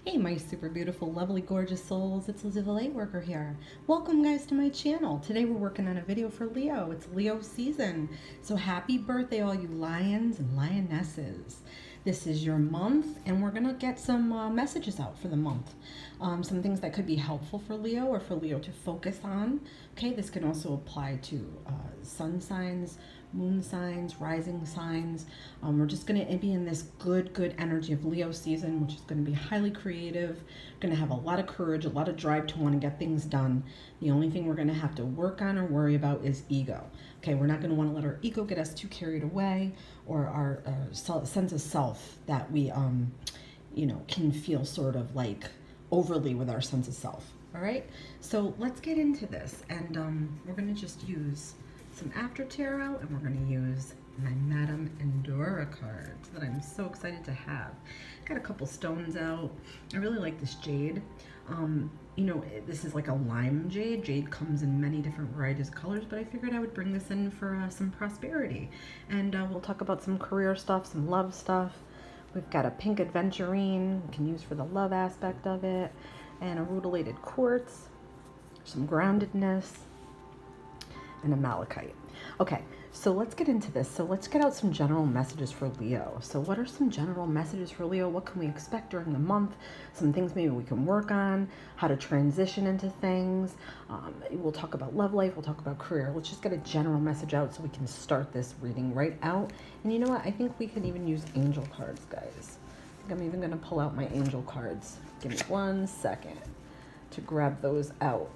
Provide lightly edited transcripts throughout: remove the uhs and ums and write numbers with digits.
Hey, my super beautiful, lovely, gorgeous souls. It's Lizzie the Lightworker here. Welcome, guys, to my channel. Today we're working on a video for Leo. It's Leo season. So happy birthday, all you lions and lionesses. This is your month, and we're going to get some messages out for the month. Some things that could be helpful for Leo or for Leo to focus on. Okay, this can also apply to sun signs, moon signs, rising signs. We're just going to be in this good energy of Leo season, which is going to be highly creative, going to have a lot of courage, a lot of drive to want to get things done. The only thing we're going to have to work on or worry about is ego. Okay, we're not going to want to let our ego get us too carried away, or our sense of self that we, can feel sort of like overly with our sense of self. All right, so let's get into this, and we're going to just use some After Tarot, and we're going to use my Madame Endora cards that I'm so excited to have. Got a couple stones out. I really like this jade. This is like a lime jade. Jade comes in many different varieties of colors, but I figured I would bring this in for some prosperity. And we'll talk about some career stuff, some love stuff. We've got a pink aventurine we can use for the love aspect of it, and a rutilated quartz, some groundedness, and a malachite. Okay, so let's get into this. So let's get out some general messages for Leo. So what are some general messages for Leo? What can we expect during the month? Some things maybe we can work on, how to transition into things. We'll talk about love life, we'll talk about career. Let's just get a general message out so we can start this reading right out. And you know what? I think we can even use angel cards, guys. I think I'm even gonna pull out my angel cards. Give me 1 second to grab those out.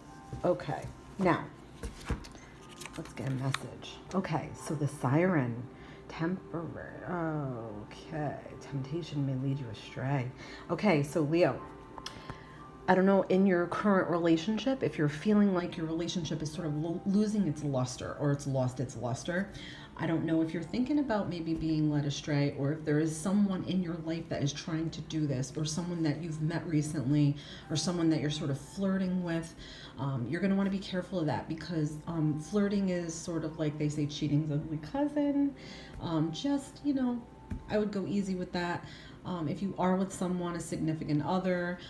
Okay, now, let's get a message. Okay, so the siren, temporary. Okay, temptation may lead you astray. Okay, so Leo, I don't know, in your current relationship, if you're feeling like your relationship is sort of losing its luster, or it's lost its luster, I don't know if you're thinking about maybe being led astray, or if there is someone in your life that is trying to do this, or someone that you've met recently, or someone that you're sort of flirting with. You're going to want to be careful of that, because flirting is sort of like they say cheating's ugly cousin. I would go easy with that. If you are with someone, a significant other,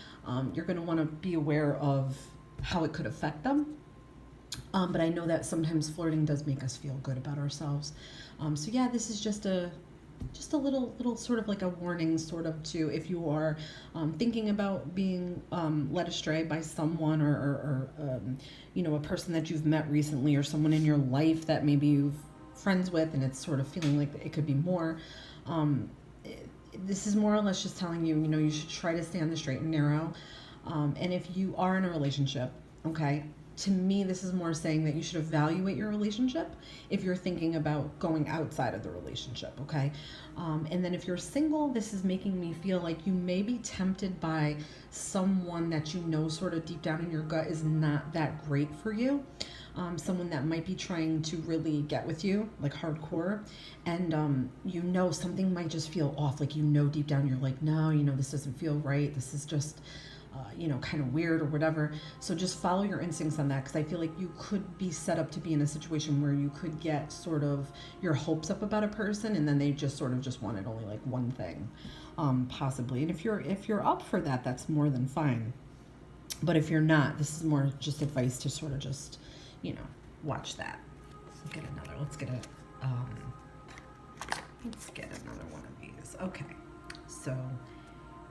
you're going to want to be aware of how it could affect them. But I know that sometimes flirting does make us feel good about ourselves. So yeah, this is just a little sort of like a warning, sort of, to if you are thinking about being led astray by someone, or a person that you've met recently, or someone in your life that maybe you've friends with, and it's sort of feeling like it could be more. This is more or less just telling you, you should try to stay on the straight and narrow. And if you are in a relationship, okay, to me, this is more saying that you should evaluate your relationship if you're thinking about going outside of the relationship, okay? And then if you're single, this is making me feel like you may be tempted by someone that sort of deep down in your gut is not that great for you. Someone that might be trying to really get with you, like hardcore, and something might just feel off, like deep down you're like, no, this doesn't feel right, this is just kind of weird or whatever. So just follow your instincts on that, because I feel like you could be set up to be in a situation where you could get sort of your hopes up about a person, and then they just sort of just wanted only like one thing, possibly. And if you're up for that, that's more than fine. But if you're not, this is more just advice to sort of just watch that. Let's get another. Let's get another one of these. Okay, so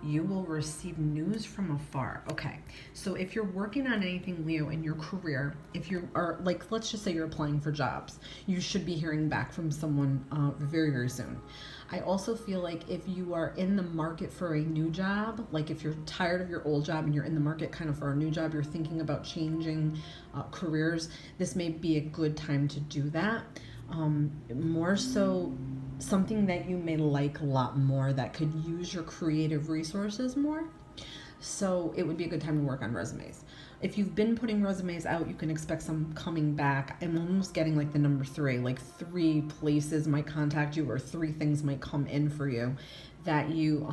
you will receive news from afar. Okay, so if you're working on anything, Leo, in your career, if you are, like, let's just say you're applying for jobs, you should be hearing back from someone very, very soon. I also feel like if you are in the market for a new job, like if you're tired of your old job and you're in the market kind of for a new job, you're thinking about changing careers, this may be a good time to do that. More so, something that you may like a lot more that could use your creative resources more. So it would be a good time to work on resumes. If you've been putting resumes out, you can expect some coming back. I'm almost getting like the number 3, like 3 places might contact you, or 3 things might come in for you that you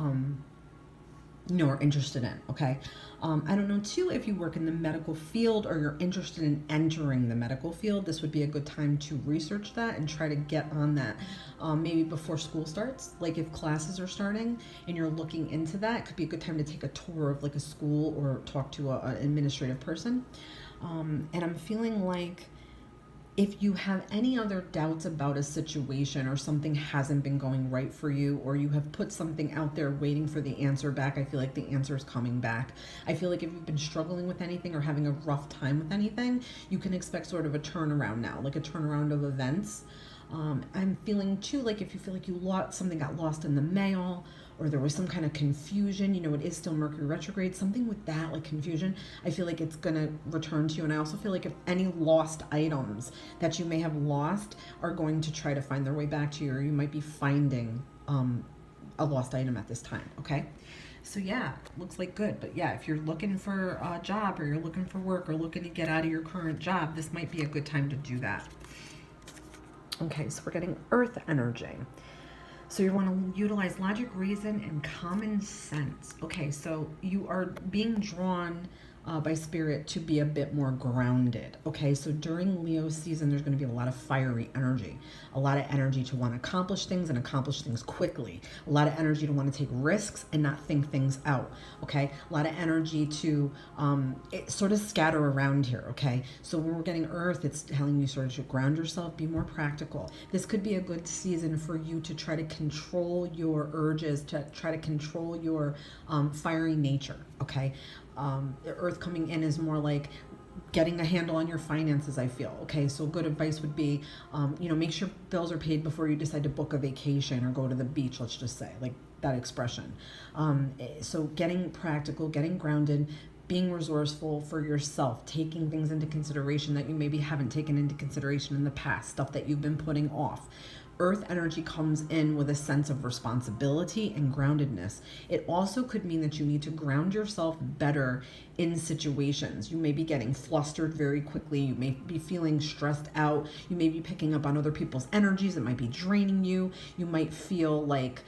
are interested in. Okay. I don't know too if you work in the medical field or you're interested in entering the medical field. This would be a good time to research that and try to get on that, maybe before school starts. Like if classes are starting and you're looking into that, it could be a good time to take a tour of like a school or talk to an administrative person. And I'm feeling like if you have any other doubts about a situation or something hasn't been going right for you, or you have put something out there waiting for the answer back, I feel like the answer is coming back. I feel like if you've been struggling with anything or having a rough time with anything, you can expect sort of a turnaround now, like a turnaround of events. I'm feeling too like if you feel like something got lost in the mail, or there was some kind of confusion, it is still Mercury retrograde, something with that, like confusion, I feel like it's gonna return to you. And I also feel like if any lost items that you may have lost are going to try to find their way back to you, or you might be finding a lost item at this time, okay? So yeah, looks like good. But yeah, if you're looking for a job, or you're looking for work, or looking to get out of your current job, this might be a good time to do that. Okay, so we're getting earth energy. So you want to utilize logic, reason, and common sense. Okay, so you are being drawn by spirit to be a bit more grounded. Okay, so during Leo season, there's going to be a lot of fiery energy, a lot of energy to want to accomplish things and accomplish things quickly, a lot of energy to want to take risks and not think things out. Okay, a lot of energy to sort of scatter around here. Okay, so when we're getting earth, it's telling you sort of to ground yourself, be more practical. This could be a good season for you to try to control your urges, to try to control your fiery nature. Okay. The earth coming in is more like getting a handle on your finances, I feel. Okay, so good advice would be, make sure bills are paid before you decide to book a vacation or go to the beach, let's just say, like that expression. So getting practical, getting grounded, being resourceful for yourself, taking things into consideration that you maybe haven't taken into consideration in the past, stuff that you've been putting off. Earth energy comes in with a sense of responsibility and groundedness. It also could mean that you need to ground yourself better in situations. You may be getting flustered very quickly. You may be feeling stressed out. You may be picking up on other people's energies. It might be draining you. You might feel like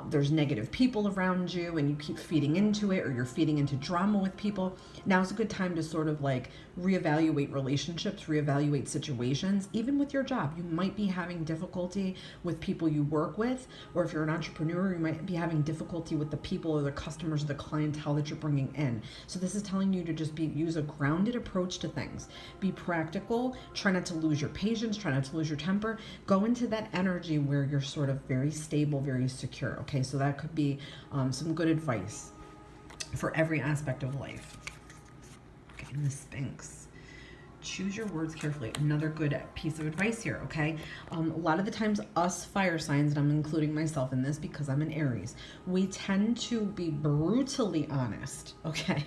there's negative people around you and you keep feeding into it, or you're feeding into drama with people. Now's a good time to sort of like reevaluate relationships, reevaluate situations. Even with your job, you might be having difficulty with people you work with, or if you're an entrepreneur, you might be having difficulty with the people or the customers or the clientele that you're bringing in. So this is telling you to just use a grounded approach to things. Be practical. Try not to lose your patience. Try not to lose your temper. Go into that energy where you're sort of very stable, very secure. Okay, so that could be some good advice for every aspect of life. Okay, and the Sphinx. Choose your words carefully. Another good piece of advice here, okay? A lot of the times us fire signs, and I'm including myself in this because I'm an Aries, we tend to be brutally honest, okay?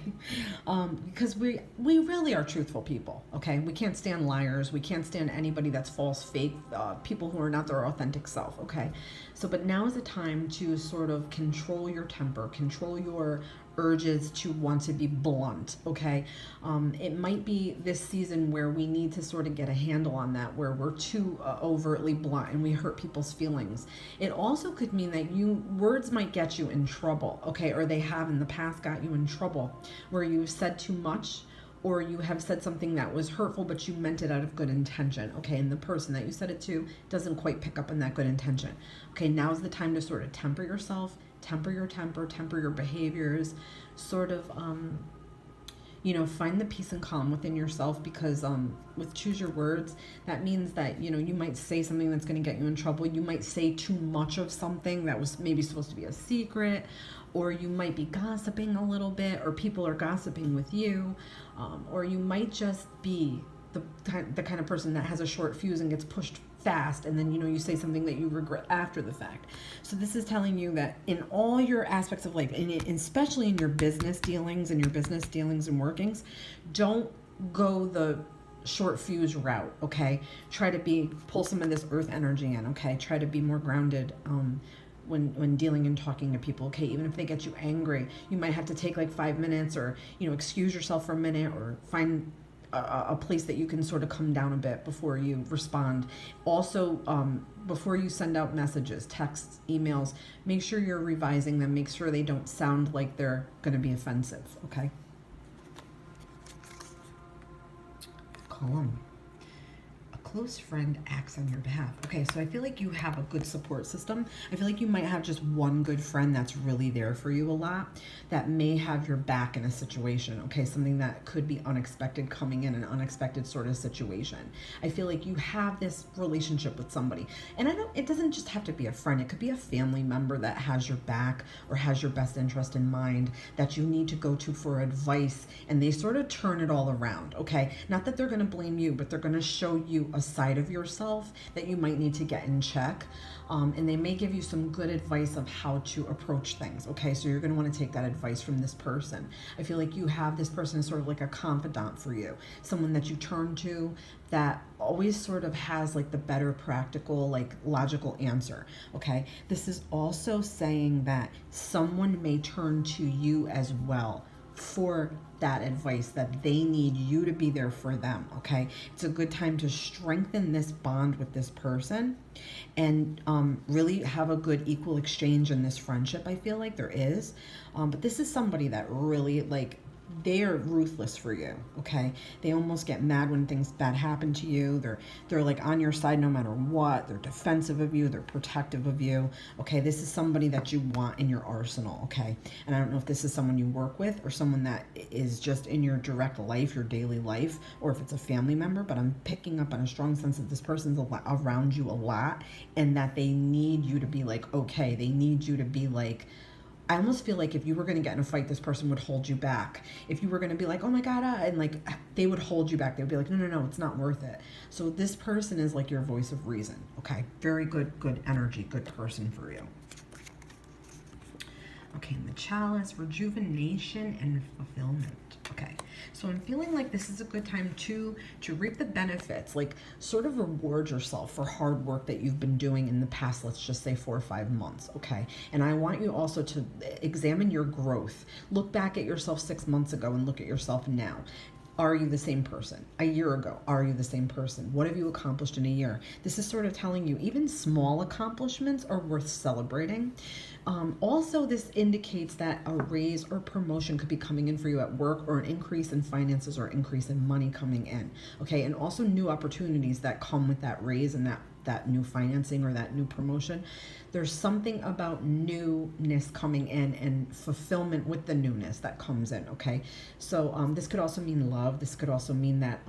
Because we really are truthful people, okay? We can't stand liars. We can't stand anybody that's false, fake, people who are not their authentic self, okay? So, but now is the time to sort of control your temper, control your urges to want to be blunt, okay? It might be this season where we need to sort of get a handle on that, where we're too overtly blunt and we hurt people's feelings. It also could mean that words might get you in trouble, okay? Or they have in the past got you in trouble, where you've said too much, or you have said something that was hurtful, but you meant it out of good intention, okay? And the person that you said it to doesn't quite pick up on that good intention. Okay, now's the time to sort of temper yourself, temper your temper, temper your behaviors, sort of, find the peace and calm within yourself, because with choose your words, that means that, you might say something that's going to get you in trouble. You might say too much of something that was maybe supposed to be a secret, or you might be gossiping a little bit, or people are gossiping with you, or you might just be the kind of person that has a short fuse and gets pushed fast, and then you say something that you regret after the fact. So this is telling you that in all your aspects of life, and especially in your business dealings and workings, don't go the short fuse route, okay? Try to pull some of this earth energy in, okay? Try to be more grounded when dealing and talking to people, okay? Even if they get you angry, you might have to take like 5 minutes, or excuse yourself for a minute, or find a place that you can sort of come down a bit before you respond. Also, before you send out messages, texts, emails, make sure you're revising them. Make sure they don't sound like they're going to be offensive, okay? Column. Close friend acts on your behalf. Okay, so I feel like you have a good support system. I feel like you might have just one good friend that's really there for you a lot, that may have your back in a situation, okay? Something that could be unexpected coming in, an unexpected sort of situation. I feel like you have this relationship with somebody. And it doesn't just have to be a friend. It could be a family member that has your back or has your best interest in mind that you need to go to for advice, and they sort of turn it all around, okay? Not that they're gonna blame you, but they're gonna show you a side of yourself that you might need to get in check, and they may give you some good advice of how to approach things, okay? So you're going to want to take that advice from this person. I feel like you have this person as sort of like a confidant for you, someone that you turn to that always sort of has like the better practical, like logical answer, okay? This is also saying that someone may turn to you as well for that advice, that they need you to be there for them, okay? It's a good time to strengthen this bond with this person and really have a good equal exchange in this friendship. I feel like there is, but this is somebody that really, like, they are ruthless for you, okay? They almost get mad when things bad happen to you. They're like on your side no matter what. They're defensive of you. They're protective of you, okay? This is somebody that you want in your arsenal, okay? And I don't know if this is someone you work with or someone that is just in your direct life, your daily life, or if it's a family member, but I'm picking up on a strong sense that this person's around you a lot and that they need you to be like, okay, they need you to be like, I almost feel like if you were going to get in a fight, this person would hold you back. If you were going to be like, oh my God, and like, they would hold you back. They would be like, no, it's not worth it. So this person is like your voice of reason, okay? Very good energy, good person for you. Okay, and the chalice, rejuvenation and fulfillment. Okay, so I'm feeling like this is a good time to reap the benefits, like sort of reward yourself for hard work that you've been doing in the past, let's just say 4 or 5 months, okay? And I want you also to examine your growth. Look back at yourself 6 months ago and look at yourself now. Are you the same person? A year ago, are you the same person? What have you accomplished in a year? This is sort of telling you even small accomplishments are worth celebrating. Also, this indicates that a raise or promotion could be coming in for you at work, or an increase in finances or increase in money coming in, okay? And also new opportunities that come with that raise and that new financing or that new promotion. There's something about newness coming in and fulfillment with the newness that comes in, okay? So this could also mean love. This could also mean that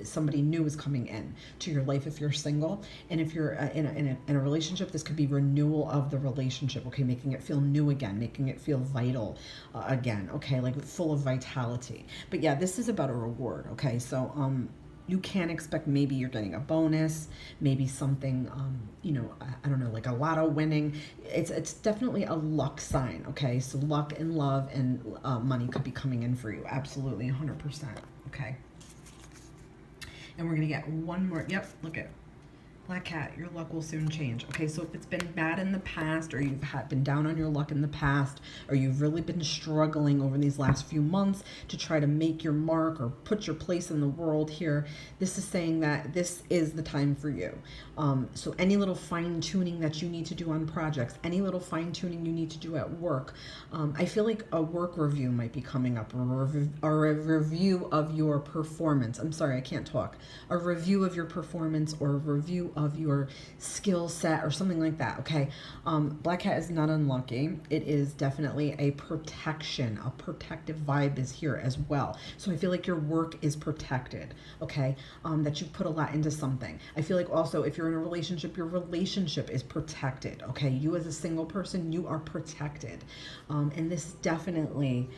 somebody new is coming in to your life if you're single. And if you're in a relationship, this could be renewal of the relationship, okay? Making it feel new again, making it feel vital again, okay? Like full of vitality. But yeah, this is about a reward, okay? So you can expect maybe you're getting a bonus, maybe something, I don't know, like a lotto winning. It's definitely a luck sign, okay? So luck and love and money could be coming in for you. Absolutely, 100%, okay? And we're going to get one more. Yep, look at Black Cat, your luck will soon change. Okay, so if it's been bad in the past, or you've been down on your luck in the past, or you've really been struggling over these last few months to try to make your mark or put your place in the world here, this is saying that this is the time for you. So any little fine tuning that you need to do on projects, any little fine tuning you need to do at work, I feel like a work review might be coming up, or a review of your performance. I'm sorry, I can't talk. A review of your performance, or a review of your skill set, or something like that, okay? Black Cat is not unlucky. It is definitely a protection. A protective vibe is here as well. So I feel like your work is protected, okay? That you've put a lot into something. I feel like also if you're in a relationship, your relationship is protected, okay? You as a single person, you are protected. And this definitely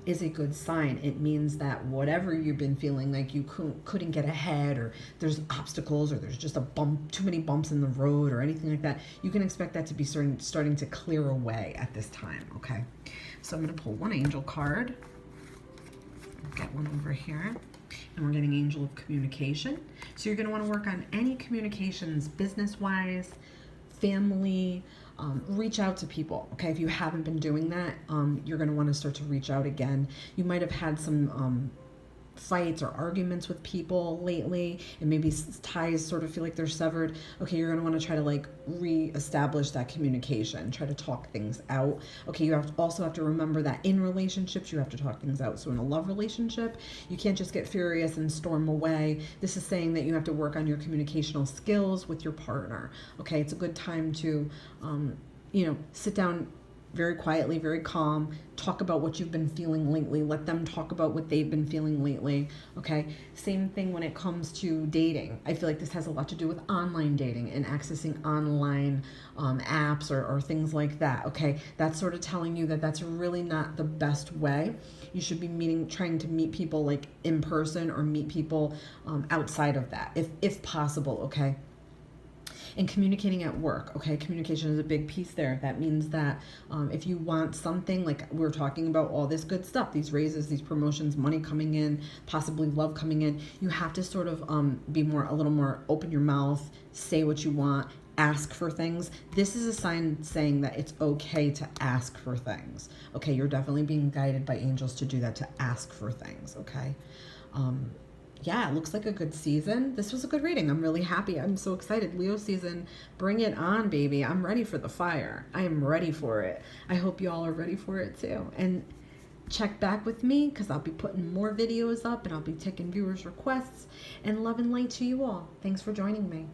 is a good sign. It means that whatever you've been feeling like you couldn't get ahead, or there's obstacles, or there's just too many bumps in the road, or anything like that, you can expect that to be starting to clear away at this time, okay? So I'm going to pull one angel card. Get one over here. And we're getting Angel of Communication. So you're going to want to work on any communications, business-wise, family, reach out to people, okay? If you haven't been doing that, you're going to want to start to reach out again. You might have had some fights or arguments with people lately, and maybe ties sort of feel like they're severed, okay, you're going to want to try to like re-establish that communication, try to talk things out. Okay, you also have to remember that in relationships you have to talk things out. So in a love relationship, you can't just get furious and storm away. This is saying that you have to work on your communicational skills with your partner. Okay, it's a good time to sit down very quietly, very calm, talk about what you've been feeling lately. Let them talk about what they've been feeling lately. Okay, same thing when it comes to dating. I feel like this has a lot to do with online dating and accessing online apps or things like that. Okay, that's sort of telling you that that's really not the best way. You should be trying to meet people like in person, or meet people outside of that if possible. Okay. And communicating at work, okay, communication is a big piece there. That means that if you want something, like we're talking about all this good stuff, these raises, these promotions, money coming in, possibly love coming in, you have to sort of be a little more open your mouth, say what you want, ask for things. This is a sign saying that it's okay to ask for things. Okay, you're definitely being guided by angels to do that, to ask for things. Okay. Yeah, it looks like a good season. This was a good reading. I'm really happy. I'm so excited. Leo season, bring it on, baby. I'm ready for the fire. I am ready for it. I hope you all are ready for it too. And check back with me, because I'll be putting more videos up, and I'll be taking viewers' requests. And love and light to you all. Thanks for joining me.